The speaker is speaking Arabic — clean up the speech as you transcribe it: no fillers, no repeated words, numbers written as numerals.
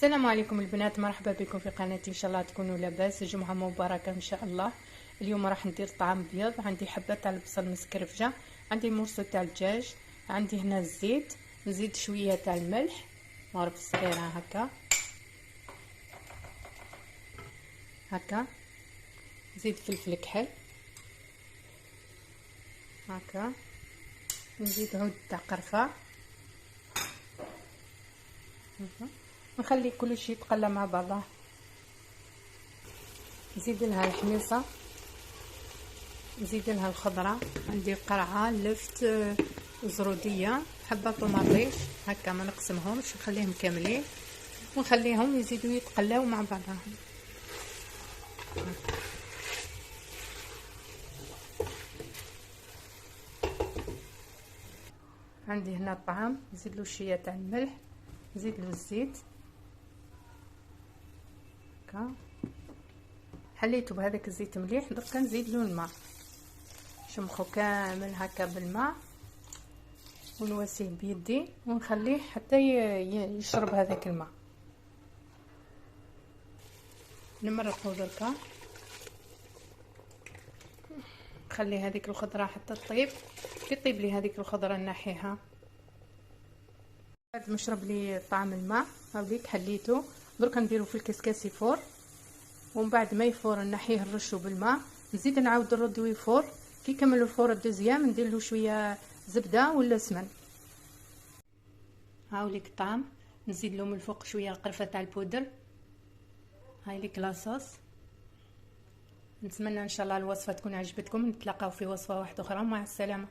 السلام عليكم البنات، مرحبا بكم في قناتي. ان شاء الله تكونوا لاباس، جمعه مباركه ان شاء الله. اليوم راح ندير طعام بيض. عندي حبه تاع البصل مسكرفجه، عندي مرصو تاع الدجاج، عندي هنا الزيت، نزيد شويه تاع الملح مغرف صغيره هكا نزيد فلفل كحل هكا، نزيد عود تاع قرفه، نخلي كل شيء يتقلى مع بعضه. نزيد لها الحميصه، نزيد لها الخضره، عندي قرعه، لفت، زروديه، حبه طماطيش هكا، ما نقسمهمش، نخليهم كاملين ونخليهم يزيدوا يتقلاو مع بعضهم. عندي هنا الطعام، نزيد له شويه تاع الملح، نزيد له الزيت هكا، حليته بهذاك الزيت مليح. دركا نزيد له الماء، شمخو كامل هكا بالماء ونواسيه بيدي ونخليه حتى يشرب هذاك الماء. نمرقه دركا، نخلي هذيك الخضره حتى تطيب. كي طيب لي هذيك الخضره نحيها. بعد ما شرب لي طعم الماء هاوليك حليته، دركا نديرو في الكسكاس يفور، ومن بعد ما يفور نحيه نرشو بالماء، نزيد نعاود نردو يفور. كي يكمل الفور الدوزيام ندير له شويه زبده ولا سمن. هاوليك الطعم، نزيد له من الفوق شويه قرفه تاع البودر. هاي ليك لاصوص. نتمنى ان شاء الله الوصفه تكون عجبتكم. نتلاقاو في وصفه واحده اخرى، مع السلامه.